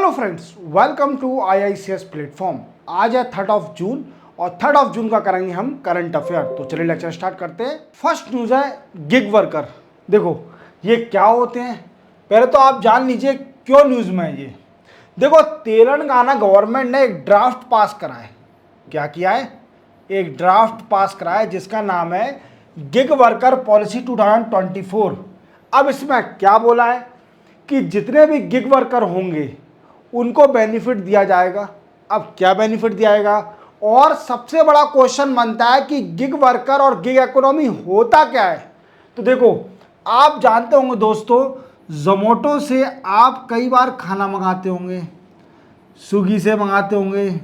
Hello friends, welcome to IICS platform. आज है 3 जून और 3 जून का करेंगे हम करंट अफेयर। तो चलिए लेक्चर स्टार्ट करते हैं। फर्स्ट न्यूज़ है गिग वर्कर। देखो ये क्या होते हैं, पहले तो आप जान लीजिए क्यों न्यूज़ में है ये। देखो तेलंगाना गवर्नमेंट ने एक ड्राफ्ट पास करा है। क्या किया है? एक ड्राफ्ट पास करा है जिसका नाम है गिग वर्कर पॉलिसी 2024। अब इसमें क्या बोला है कि जितने भी गिग वर्कर होंगे उनको बेनिफिट दिया जाएगा। अब क्या बेनिफिट दिया जाएगा, और सबसे बड़ा क्वेश्चन बनता है कि गिग वर्कर और गिग इकोनॉमी होता क्या है। तो देखो आप जानते होंगे दोस्तों, जोमैटो से आप कई बार खाना मंगाते होंगे, स्विगी से मंगाते होंगे,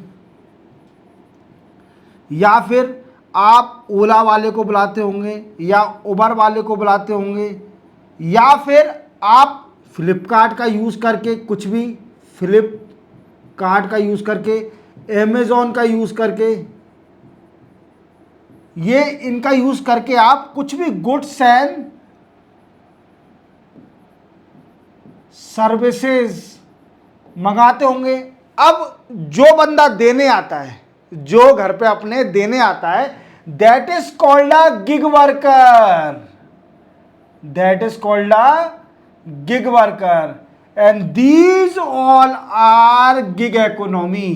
या फिर आप ओला वाले को बुलाते होंगे या उबर वाले को बुलाते होंगे, या फिर आप फ्लिपकार्ट का यूज़ करके कुछ भी, फ्लिपकार्ट का यूज़ करके, अमेज़ॉन का यूज़ करके, ये इनका यूज़ करके आप कुछ भी गुड्स एंड सर्विसेज मंगाते होंगे। अब जो बंदा देने आता है, जो घर पे अपने देने आता है, that is called a gig worker. That is called a gig worker and these all are gig economy.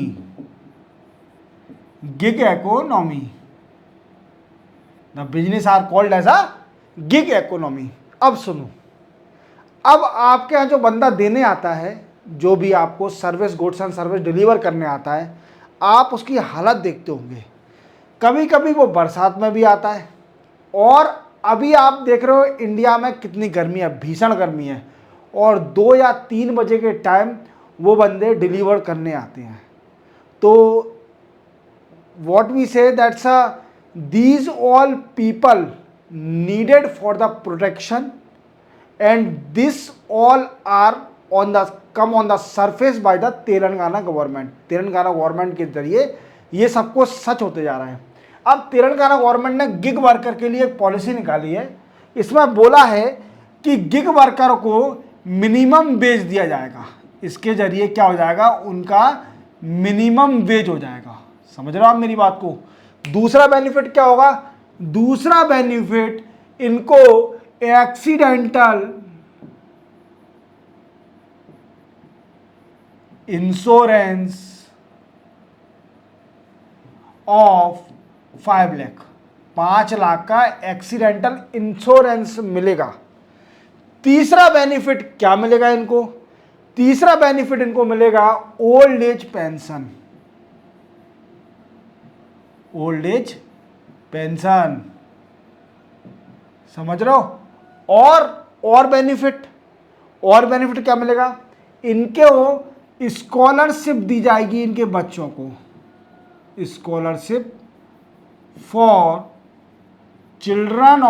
Gig economy, the business are called as a gig economy. अब सुनो, अब आपके यहाँ जो बंदा देने आता है, जो भी आपको service, goods and service deliver करने आता है, आप उसकी हालत देखते होंगे। कभी कभी वो बरसात में भी आता है, और अभी आप देख रहे हो इंडिया में कितनी गर्मी है, भीषण गर्मी है, और 2 या 3 बजे के टाइम वो बंदे डिलीवर करने आते हैं। तो what we say that's these all people needed for the protection and this all are on the come on the surface by the Telangana government. Telangana government के जरिए ये सबको सच होते जा रहा है। अब तेलंगाना गवर्नमेंट ने गिग वर्कर के लिए एक पॉलिसी निकाली है। इसमें बोला है कि गिग वर्कर को मिनिमम वेज दिया जाएगा। इसके जरिए क्या हो जाएगा, उनका मिनिमम वेज हो जाएगा। समझ रहे हो आप मेरी बात को। दूसरा बेनिफिट क्या होगा? दूसरा बेनिफिट, इनको accidental insurance of 5 lakh, 5 lakh का एक्सीडेंटल इंश्योरेंस मिलेगा। तीसरा बेनिफिट क्या मिलेगा इनको? तीसरा बेनिफिट इनको मिलेगा old age pension. Old age pension, समझ रहे हो। और बेनिफिट, और बेनिफिट क्या मिलेगा? इनके स्कॉलरशिप दी जाएगी इनके बच्चों को। Scholarship for children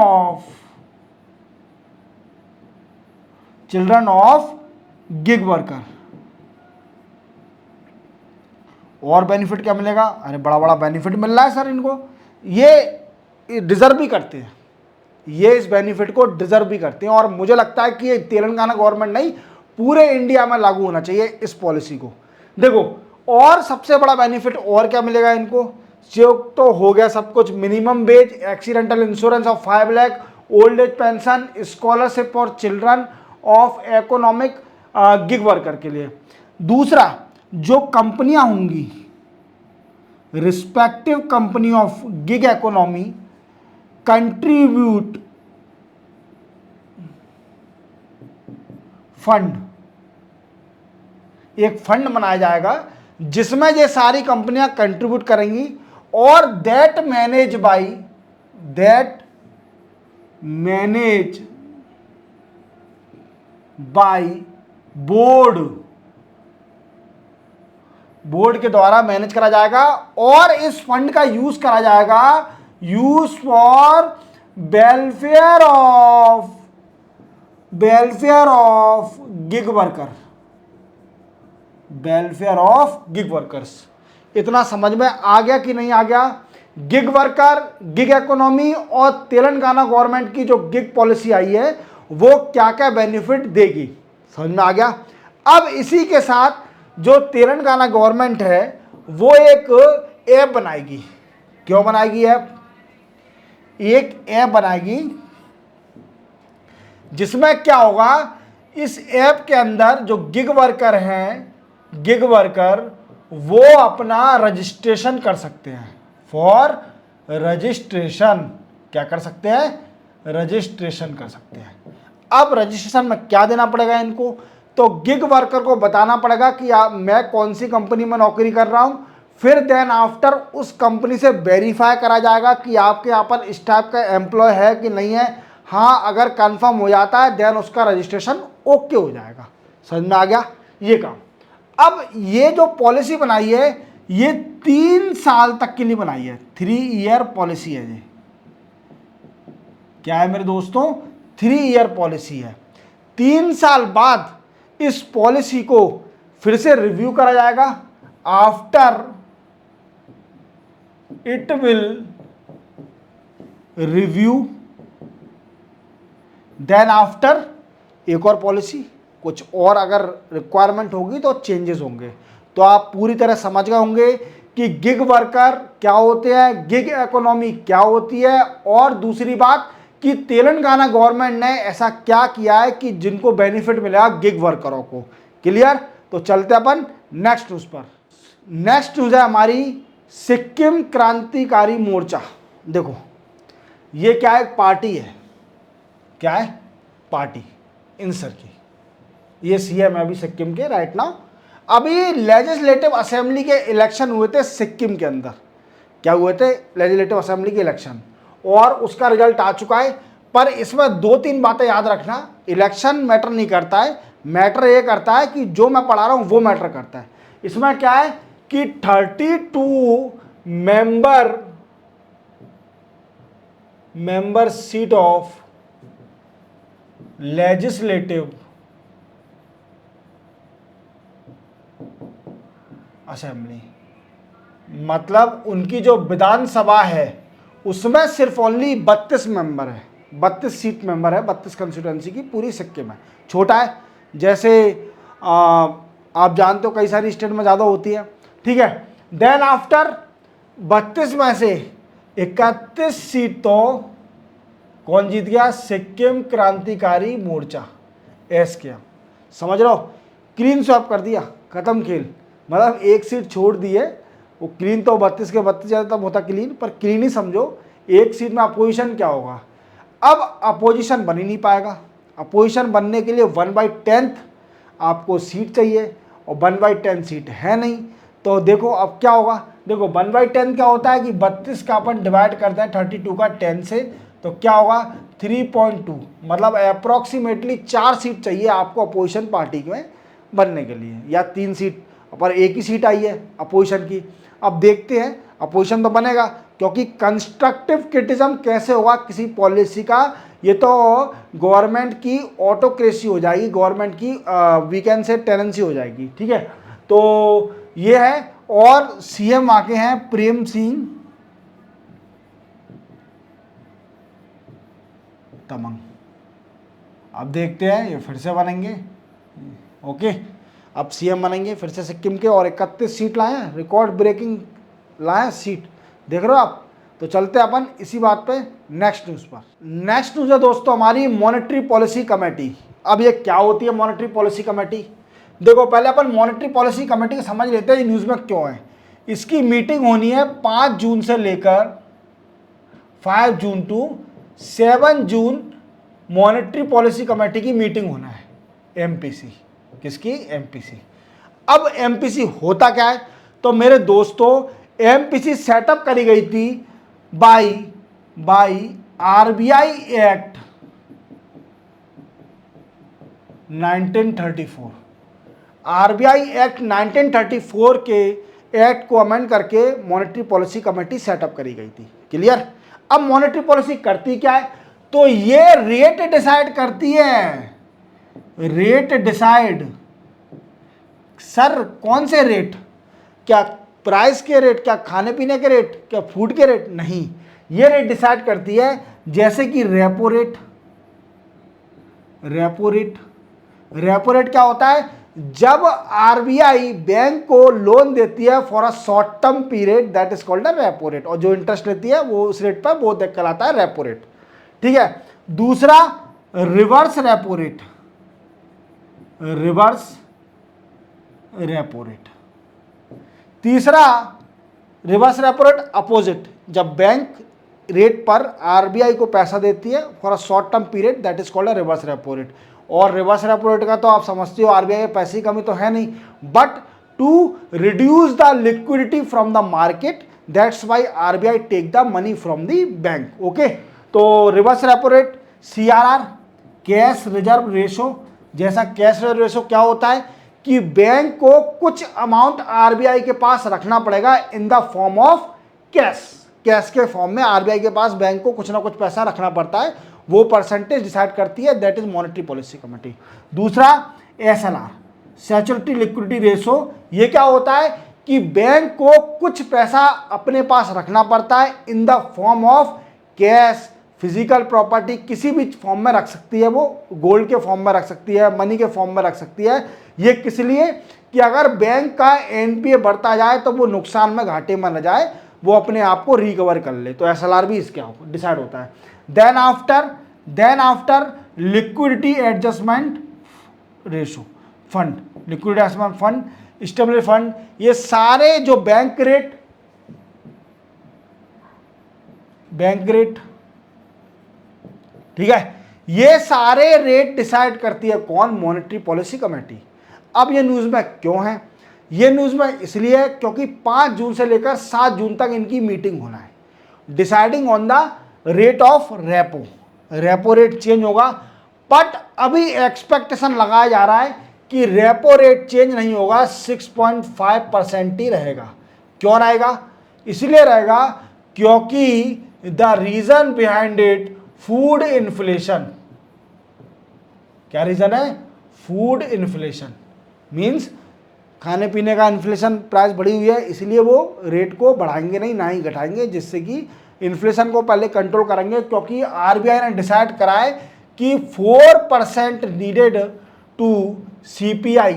of gig worker. और बेनिफिट क्या मिलेगा? अरे बड़ा बड़ा बेनिफिट मिल रहा है सर इनको। ये डिजर्व भी करते हैं, ये इस बेनिफिट को डिजर्व भी करते हैं, और मुझे लगता है कि ये तेलंगाना गवर्नमेंट नहीं, पूरे इंडिया में लागू होना चाहिए इस पॉलिसी को। देखो और सबसे बड़ा बेनिफिट और क्या मिलेगा इनको? जो तो हो गया सब कुछ, minimum wage, accidental insurance of 5 lakh, old age pension, scholarship for children of economic gig worker के लिए। दूसरा, जो कंपनियां होंगी, respective company of gig economy contribute fund, एक फंड बनाया जाएगा जिसमें ये सारी कंपनियां कंट्रीब्यूट करेंगी, और दैट मैनेज बाय बोर्ड के द्वारा मैनेज करा जाएगा, और इस फंड का यूज करा जाएगा for welfare of gig worker, welfare of gig workers. इतना समझ में आ गया कि नहीं आ गया? गिग वर्कर, गिग इकोनॉमी और तेलंगाना गवर्नमेंट की जो गिग पॉलिसी आई है वो क्या क्या बेनिफिट देगी, समझ में आ गया। अब इसी के साथ जो तेलंगाना गवर्नमेंट है वो एक ऐप बनाएगी। क्यों बनाएगी ऐप? एक ऐप बनाएगी जिसमें क्या होगा, इस ऐप के अंदर जो गिग वर्कर हैं, गिग वर्कर वो अपना रजिस्ट्रेशन कर सकते हैं। फॉर रजिस्ट्रेशन क्या कर सकते हैं? रजिस्ट्रेशन कर सकते हैं। अब रजिस्ट्रेशन में क्या देना पड़ेगा इनको? तो गिग वर्कर को बताना पड़ेगा कि मैं कौन सी कंपनी में नौकरी कर रहा हूं। फिर देन आफ्टर उस कंपनी से वेरीफाई करा जाएगा कि आपके यहाँ पर इस टाइप का एम्प्लॉय है कि नहीं है। हाँ, अगर कंफर्म हो जाता है देन उसका रजिस्ट्रेशन ओके हो जाएगा। समझ में आ गया ये काम? अब ये जो पॉलिसी बनाई है ये 3 साल तक के लिए बनाई है। 3 ईयर पॉलिसी है ये। क्या है मेरे दोस्तों? 3 ईयर पॉलिसी है। 3 साल बाद इस पॉलिसी को फिर से रिव्यू करा जाएगा। After it will review, then after एक और पॉलिसी, कुछ और अगर रिक्वायरमेंट होगी तो चेंजेस होंगे। तो आप पूरी तरह समझ गए होंगे कि गिग वर्कर क्या होते हैं, गिग इकोनॉमी क्या होती है, और दूसरी बात कि तेलंगाना गवर्नमेंट ने ऐसा क्या किया है कि जिनको बेनिफिट मिलेगा गिग वर्करों को। क्लियर? तो चलते अपन नेक्स्ट न्यूज पर। नेक्स्ट न्यूज है हमारी सिक्किम क्रांतिकारी मोर्चा। देखो ये क्या है? पार्टी है। क्या है? पार्टी इंसर की। ये सीएम है अभी सिक्किम के राइट नाउ। अभी लेजिस्लेटिव असेंबली के इलेक्शन हुए थे सिक्किम के अंदर। क्या हुए थे? लेजिस्लेटिव असेंबली के इलेक्शन, और उसका रिजल्ट आ चुका है। पर इसमें 2-3 बातें याद रखना। इलेक्शन मैटर नहीं करता है, मैटर ये करता है कि जो मैं पढ़ा रहा हूं वो मैटर करता है। इसमें क्या है कि 32 member seat of legislative assembly, मतलब उनकी जो विधानसभा है उसमें सिर्फ ओनली 32 मेंबर है, 32 सीट मेंबर है। 32 कंस्टिट्यूएंसी की पूरी सिक्किम है। छोटा है, जैसे आप जानते हो कई सारी स्टेट में ज़्यादा होती है। ठीक है। देन आफ्टर 32 में से 31 सीट तो कौन जीत गया? सिक्किम क्रांतिकारी मोर्चा, एस किया। समझ रहे हो? क्लीन स्वैप कर दिया, खत्म खेल। मतलब एक सीट छोड़ दी है। वो क्लीन तो 32 के 32 ज़्यादा तब होता क्लीन, पर क्लीन ही समझो। एक सीट में अपोजिशन क्या होगा? अब अपोजिशन बन ही नहीं पाएगा। अपोजिशन बनने के लिए 1/10 आपको सीट चाहिए, और 1/10 सीट है नहीं। तो देखो अब क्या होगा। देखो 1/10 क्या होता है कि 32 का अपन डिवाइड करते हैं 32 का 10 से, तो क्या होगा? 3.2, मतलब अप्रॉक्सीमेटली 4 सीट चाहिए आपको अपोजिशन पार्टी में बनने के लिए, या 3 सीट, पर एक ही सीट आई है अपोजिशन की। अब देखते हैं, अपोजिशन तो बनेगा, क्योंकि कंस्ट्रक्टिव क्रिटिसिज्म कैसे होगा किसी पॉलिसी का? ये तो गवर्नमेंट की ऑटोक्रेसी हो जाएगी, गवर्नमेंट की वीकेंड से टेनेंसी हो जाएगी। ठीक है। तो ये है, और सीएम आके हैं प्रेम सिंह तमंग। अब देखते हैं ये फिर से बनेंगे। ओके, अब सीएम बनेंगे फिर से सिक्किम के, और 31 सीट लाए हैं, रिकॉर्ड ब्रेकिंग लाए सीट। देख रहे हो आप? तो चलते हैं अपन इसी बात पे नेक्स्ट न्यूज़ पर। नेक्स्ट न्यूज़ है दोस्तों हमारी मॉनेटरी पॉलिसी कमेटी। अब ये क्या होती है मॉनेटरी पॉलिसी कमेटी? देखो पहले अपन मॉनेटरी पॉलिसी कमेटी को समझ लेते हैं, ये न्यूज़ में क्यों है। इसकी मीटिंग होनी है 5 जून से लेकर 5 जून टू 7 जून। मॉनेटरी पॉलिसी कमेटी की मीटिंग होना है, एमपीसी। किसकी? एमपीसी। अब एमपीसी होता क्या है? तो मेरे दोस्तों एमपीसी सेटअप करी गई थी by RBI act 1934। RBI act 1934 के एक्ट को अमेंड करके मॉनेटरी पॉलिसी कमेटी सेटअप करी गई थी। क्लियर? अब मॉनेटरी पॉलिसी करती क्या है? तो ये रेट डिसाइड करती है। रेट डिसाइड, सर कौन से रेट? क्या प्राइस के रेट? क्या खाने पीने के रेट? क्या फूड के रेट? नहीं, ये रेट डिसाइड करती है, जैसे कि रेपो रेट। रेपो रेट क्या होता है? जब आरबीआई बैंक को लोन देती है for a short term period, that is called a repo rate, और जो इंटरेस्ट लेती है वो उस रेट पर वो कहलाता है रेपो रेट। ठीक है। दूसरा reverse repo rate, reverse repo rate. तीसरा रिवर्स रेपो रेट अपोजिट, जब बैंक रेट पर आरबीआई को पैसा देती है for a short term period, that is called a reverse repo rate. और रिवर्स रेपो रेट का तो आप समझते हो आरबीआई के पैसे की कमी तो है नहीं, but to reduce the liquidity from the market, that's why RBI take the money from the bank. Okay, तो reverse repo rate, CRR, cash reserve ratio. जैसा कैश रिजर्व रेशो क्या होता है कि बैंक को कुछ अमाउंट आरबीआई के पास रखना पड़ेगा in the form of cash, cash के फॉर्म में आरबीआई के पास बैंक को कुछ ना कुछ पैसा रखना पड़ता है, वो परसेंटेज डिसाइड करती है, that is monetary policy committee. दूसरा एसएलआर, सैचुरेटी लिक्विडिटी रेशो, ये क्या होता है कि बैंक को कुछ पैसा अपने पास रखना पड़ता है in the form of cash, physical property, किसी भी फॉर्म में रख सकती है, वो गोल्ड के फॉर्म में रख सकती है, मनी के फॉर्म में रख सकती है। ये किस लिए कि अगर बैंक का एनपीए बढ़ता जाए तो वो नुकसान में, घाटे में न जाए, वो अपने आप को रिकवर कर ले, तो एसएलआर भी इसके डिसाइड होता है। Then after liquidity adjustment ratio fund, liquidity adjustment fund, stability fund, ये सारे जो बैंक रेट, ठीक है, ये सारे रेट डिसाइड करती है कौन, मॉनेटरी पॉलिसी कमेटी। अब ये न्यूज में क्यों है, ये न्यूज में इसलिए है क्योंकि 5 जून से लेकर 7 जून तक इनकी मीटिंग होना है, deciding on the rate of repo, repo rate change होगा। बट अभी एक्सपेक्टेशन लगाया जा रहा है कि रेपो रेट चेंज नहीं होगा, 6.5% ही रहेगा। क्यों रहेगा, इसलिए रहेगा क्योंकि the reason behind it, food inflation. क्या रीजन है, फूड इन्फ्लेशन, मींस खाने पीने का इन्फ्लेशन, प्राइस बढ़ी हुई है, इसलिए वो रेट को बढ़ाएंगे नहीं, ना ही घटाएंगे, जिससे कि इन्फ्लेशन को पहले कंट्रोल करेंगे। क्योंकि आरबीआई ने डिसाइड करा है कि 4% needed to CPI,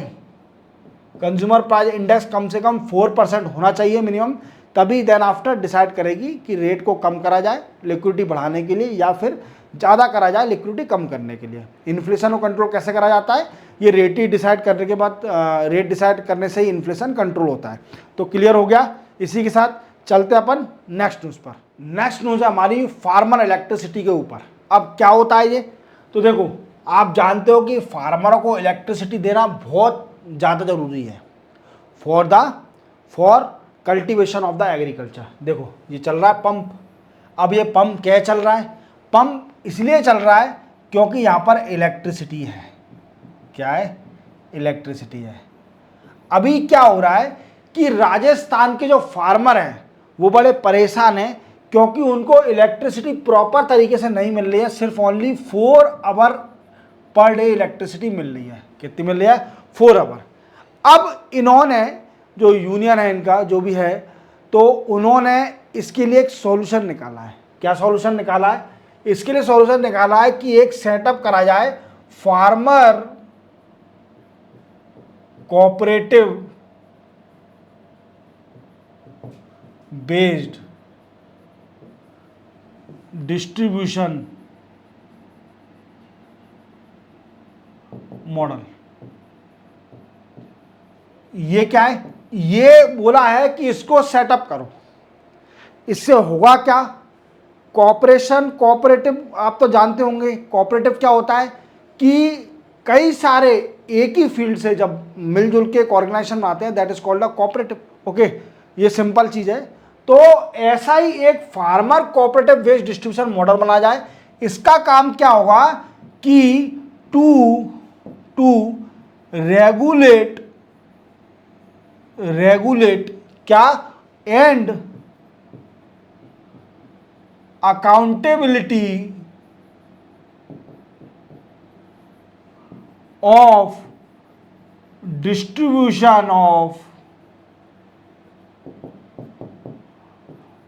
consumer price index कम से कम 4% होना चाहिए मिनिमम, तभी देन आफ्टर डिसाइड करेगी कि रेट को कम करा जाए लिक्विडिटी बढ़ाने के लिए या फिर ज़्यादा करा जाए लिक्विडिटी कम करने के लिए। इन्फ्लेशन को कंट्रोल कैसे करा जाता है, ये रेट ही डिसाइड करने के बाद, रेट डिसाइड करने से ही इन्फ्लेशन कंट्रोल होता है। तो क्लियर हो गया। इसी के साथ चलते अपन नेक्स्ट न्यूज़ पर। नेक्स्ट न्यूज़ है हमारी फार्मर इलेक्ट्रिसिटी के ऊपर। अब क्या होता है ये, तो देखो आप जानते हो कि फार्मरों को इलेक्ट्रिसिटी देना बहुत ज़्यादा ज़रूरी है for cultivation of the agriculture. देखो ये चल रहा है पंप। अब ये पंप क्या चल रहा है, पंप इसलिए चल रहा है क्योंकि यहाँ पर इलेक्ट्रिसिटी है। क्या है, इलेक्ट्रिसिटी है। अभी क्या हो रहा है कि राजस्थान के जो फार्मर हैं वो बड़े परेशान हैं क्योंकि उनको इलेक्ट्रिसिटी प्रॉपर तरीके से नहीं मिल रही है, सिर्फ only 4 hour per day electricity मिल रही है। कितनी मिल रही है, 4 आवर। अब इन्होंने, जो यूनियन है इनका जो भी है, तो उन्होंने इसके लिए एक सॉल्यूशन निकाला है। क्या सॉल्यूशन निकाला है, इसके लिए सॉल्यूशन निकाला है कि एक सेटअप करा जाए farmer cooperative based distribution model. ये क्या है, ये बोला है कि इसको सेटअप करो। इससे होगा क्या, कॉपरेशन, कोऑपरेटिव आप तो जानते होंगे कोऑपरेटिव क्या होता है कि कई सारे एक ही फील्ड से जब मिलजुल के एक ऑर्गेनाइजेशन आते हैं, that is called a cooperative. Okay, ये सिंपल चीज है। तो ऐसा ही एक farmer cooperative based distribution model बना जाए। इसका काम क्या होगा कि टू रेगुलेट क्या, and accountability of distribution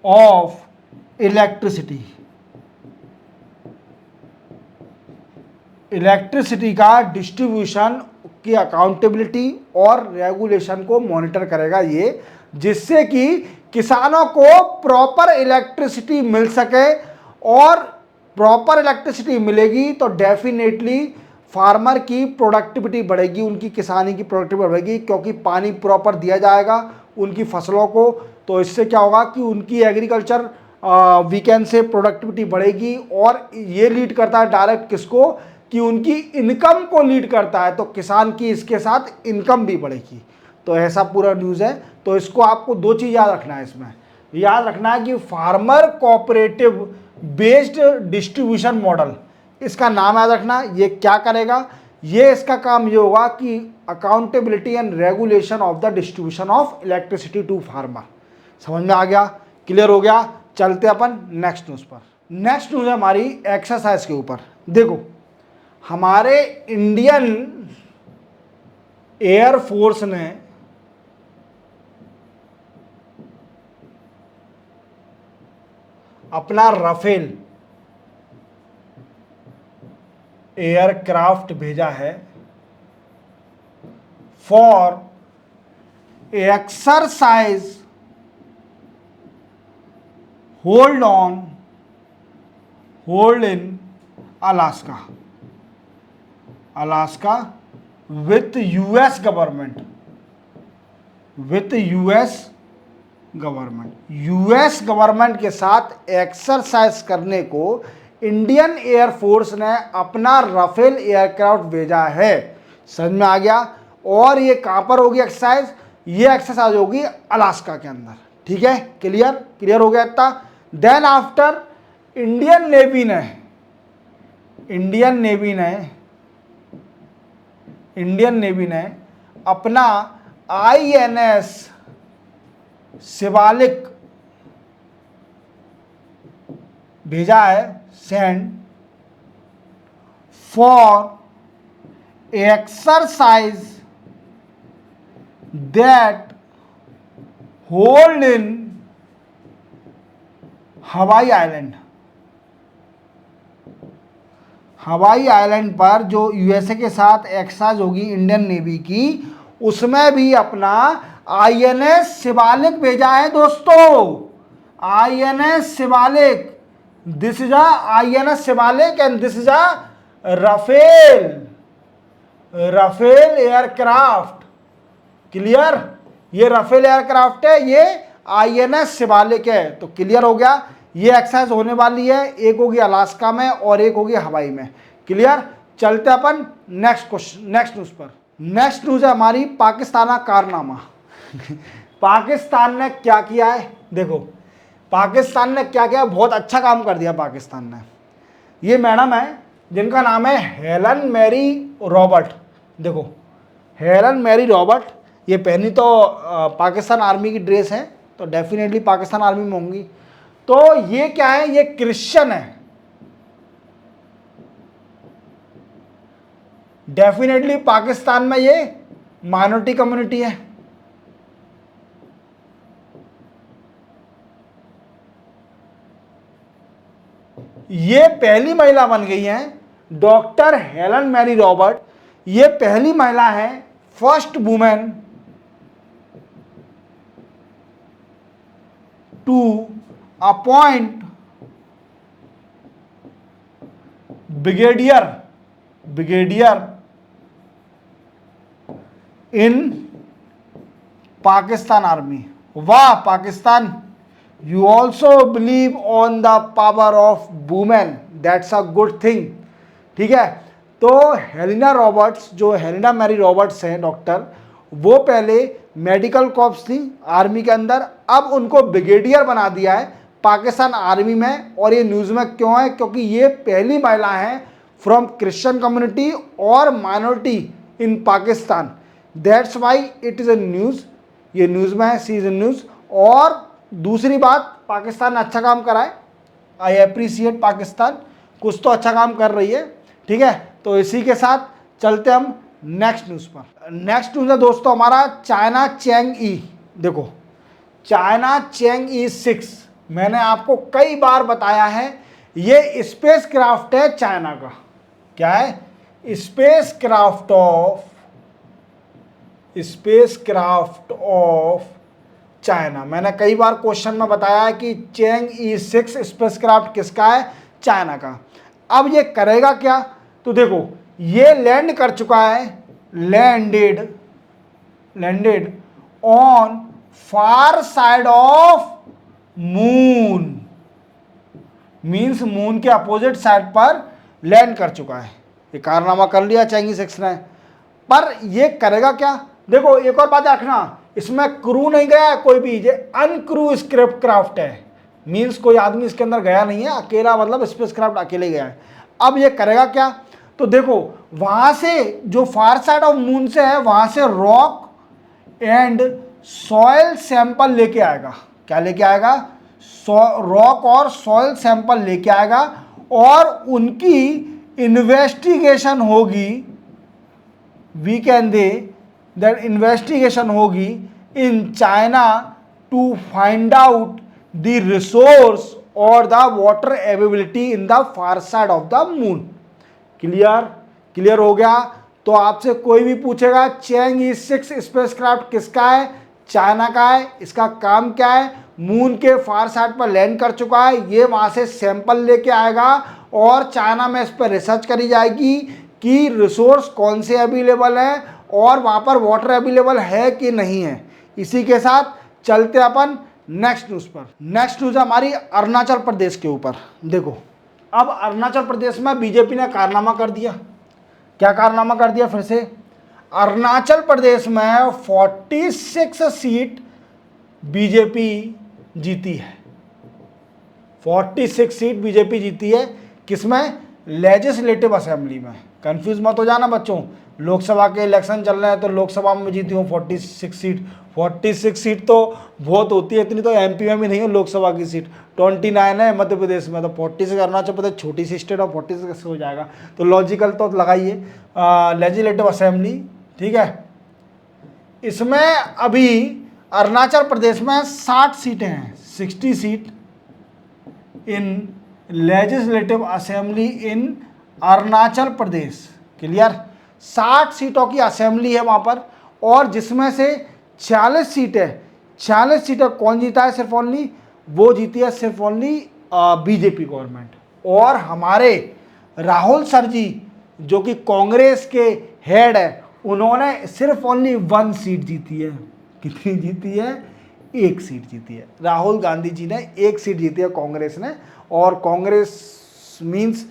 of electricity का डिस्ट्रीब्यूशन की अकाउंटेबिलिटी और रेगुलेशन को मॉनिटर करेगा ये, जिससे कि किसानों को प्रॉपर इलेक्ट्रिसिटी मिल सके, और प्रॉपर इलेक्ट्रिसिटी मिलेगी तो डेफिनेटली फार्मर की प्रोडक्टिविटी बढ़ेगी, उनकी किसानी की प्रोडक्टिविटी बढ़ेगी, क्योंकि पानी प्रॉपर दिया जाएगा उनकी फसलों को। तो इससे क्या होगा कि उनकी एग्रीकल्चर वीकेंड से प्रोडक्टिविटी बढ़ेगी, और ये लीड करता है डायरेक्ट किसको, कि उनकी इनकम को लीड करता है। तो किसान की इसके साथ इनकम भी बढ़ेगी। तो ऐसा पूरा न्यूज़ है। तो इसको आपको दो चीज़ याद रखना है, इसमें याद रखना है कि farmer cooperative based distribution model, इसका नाम याद रखना। ये क्या करेगा, ये इसका काम ये होगा कि accountability and regulation of the distribution of electricity to farmer. समझ में आ गया, क्लियर हो गया। चलते अपन नेक्स्ट न्यूज़ पर। नेक्स्ट न्यूज़ है हमारी एक्सरसाइज के ऊपर। देखो, हमारे इंडियन एयरफोर्स ने अपना राफेल एयरक्राफ्ट भेजा है for exercise hold in Alaska with US government, US government के साथ एक्सरसाइज करने को इंडियन एयरफोर्स ने अपना राफेल एयरक्राफ्ट भेजा है। समझ में आ गया। और ये कहां पर होगी एक्सरसाइज, ये एक्सरसाइज होगी अलास्का के अंदर। ठीक है, क्लियर हो गया इतना। देन आफ्टर इंडियन नेवी ने अपना INS शिवालिक भेजा है, send for exercise that hold in Hawaii island पर जो यूएसए के साथ एक्सरसाइज होगी इंडियन नेवी की, उसमें भी अपना INS शिवालिक भेजा है दोस्तों। INS Shivalik, this is INS Shivalik and this is Rafale aircraft. Clear, ये राफेल एयरक्राफ्ट है, ये INS शिवालिक है। तो क्लियर हो गया, ये एक्सरसाइज होने वाली है, एक होगी अलास्का में और एक होगी हवाई में। क्लियर। चलते अपन नेक्स्ट न्यूज पर। नेक्स्ट न्यूज है हमारी पाकिस्तान कारनामा। पाकिस्तान ने क्या किया है, देखो पाकिस्तान ने क्या किया, बहुत अच्छा काम कर दिया पाकिस्तान ने। ये मैडम है जिनका नाम है हेलन मैरी रॉबर्ट। देखो हेलन मैरी रॉबर्ट, ये पहनी तो पाकिस्तान आर्मी की ड्रेस है, तो डेफिनेटली पाकिस्तान आर्मी में होंगी। तो ये क्या है, ये क्रिश्चियन है, डेफिनेटली पाकिस्तान में ये माइनॉरिटी कम्युनिटी है। ये पहली महिला बन गई हैं डॉक्टर हेलन मैरी रॉबर्ट। ये पहली महिला है, first women to appoint brigadier in Pakistan army. वाह Pakistan, you also believe on the power of women, that's a good thing। ठीक है, तो हेलिना रॉबर्ट्स, जो हेलिना मैरी रॉबर्ट्स हैं डॉक्टर, वो पहले मेडिकल कॉर्प्स थी आर्मी के अंदर, अब उनको ब्रिगेडियर बना दिया है पाकिस्तान आर्मी में। और ये न्यूज़ में क्यों है, क्योंकि ये पहली महिला है फ्रॉम क्रिश्चियन कम्युनिटी और minority in Pakistan, that's why it is a news. ये न्यूज़ में है, सी इज न्यूज़। और दूसरी बात, पाकिस्तान ने अच्छा काम करा है, आई अप्रिशिएट पाकिस्तान, कुछ तो अच्छा काम कर रही है। ठीक है, तो इसी के साथ चलते हम नेक्स्ट न्यूज़ पर। नेक्स्ट न्यूज़ है दोस्तों हमारा चाइना चैंग-ई। देखो चाइना चैंग-ई 6, मैंने आपको कई बार बताया है, ये स्पेस क्राफ्ट है चाइना का। क्या है, space craft of space craft of China. मैंने कई बार क्वेश्चन में बताया है कि चैंग E6 स्पेस क्राफ्ट किसका है? चाइना का। अब ये करेगा क्या? तो देखो ये लैंड कर चुका है, landed on far side of moon, means moon के अपोजिट साइड पर लैंड कर चुका है। ये कारनामा कर लिया चैंग E6 ने। पर ये करेगा क्या? देखो एक और बात रखना, इसमें क्रू नहीं गया है कोई भी, ये अनक्रू स्क्रिप्ट क्राफ्ट है, मीन्स कोई आदमी इसके अंदर गया नहीं है, अकेला मतलब स्पेस क्राफ्ट अकेले गया है। अब ये करेगा क्या? तो देखो वहां से जो फार साइड ऑफ मून से है वहां से रॉक एंड सॉइल सैंपल लेके आएगा। क्या लेके आएगा? रॉक और सॉइल सैंपल लेके आएगा और उनकी इन्वेस्टिगेशन होगी। वी कैन दे दैट इन्वेस्टिगेशन होगी in China to find out the resource और the water availability in the far side of the moon. Clear हो गया? तो आपसे कोई भी पूछेगा चैंग E6 स्पेसक्राफ्ट किसका है? चाइना का है। इसका काम क्या है? मून के फार साइड पर लैंड कर चुका है, ये वहां से सैंपल लेके आएगा और चाइना में इस पर रिसर्च करी जाएगी कि रिसोर्स कौन से अवेलेबल है और वहां पर वाटर अवेलेबल है कि नहीं है। इसी के साथ चलते अपन नेक्स्ट न्यूज पर। नेक्स्ट न्यूज हमारी अरुणाचल प्रदेश के ऊपर। देखो अब अरुणाचल प्रदेश में बीजेपी ने कारनामा कर दिया। क्या कारनामा कर दिया? फिर से अरुणाचल प्रदेश में 46 सीट बीजेपी जीती है। 46 सीट बीजेपी जीती है। किसमें? लेजिस्लेटिव असेंबली में। कंफ्यूज मत हो जाना बच्चों, लोकसभा के इलेक्शन चल रहे हैं तो लोकसभा में जीती हूँ 46 सीट। 46 सीट तो बहुत होती है, इतनी तो एमपी में भी नहीं है लोकसभा की सीट। 29 है मध्य प्रदेश में, तो 46 अरुणाचल प्रदेश छोटी सी स्टेट और 46 कैसे हो जाएगा? तो लॉजिकल तो लगाइए लेजिस्लेटिव असेंबली। ठीक है, इसमें अभी अरुणाचल प्रदेश में 60 सीटें हैं, 60 seat in legislative assembly in Arunachal Pradesh. Clear? 60 सीटों की असेंबली है वहां पर और जिसमें से 46 सीटें 46 सीटें कौन जीता है? सिर्फ ओनली वो जीती है, सिर्फ ओनली बीजेपी गवर्नमेंट। और हमारे राहुल सर जी जो कि कांग्रेस के हेड है, उन्होंने सिर्फ ओनली 1 सीट जीती है। कितनी जीती है? 1 सीट जीती है। राहुल गांधी जी ने 1 सीट जीती है कांग्रेस ने। और कांग्रेस मीन्स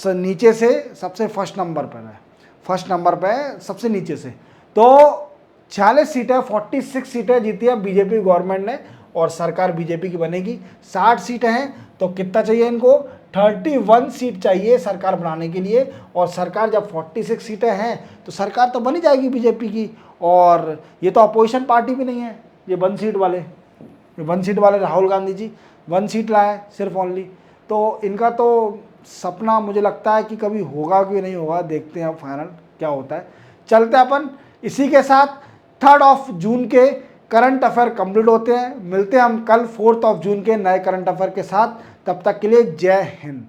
नीचे से सबसे फर्स्ट नंबर पर है, फर्स्ट नंबर पर है सबसे नीचे से। तो 46 सीटें 46 सीटें जीती है बीजेपी गवर्नमेंट ने और सरकार बीजेपी की बनेगी। 60 सीटें हैं तो कितना चाहिए इनको? 31 सीट चाहिए सरकार बनाने के लिए। और सरकार जब 46 सीटें हैं तो सरकार तो बनी जाएगी बीजेपी की। और ये तो अपोजिशन पार्टी भी नहीं है, ये 1 सीट वाले राहुल गांधी जी 1 सीट लाए सिर्फ ओनली। तो इनका तो सपना मुझे लगता है कि कभी होगा कि नहीं होगा, देखते हैं अब फाइनल क्या होता है। चलते हैं अपन। इसी के साथ 3 जून के करंट अफेयर कंप्लीट होते हैं। मिलते हैं हम कल 4 जून के नए करंट अफेयर के साथ। तब तक के लिए जय हिंद।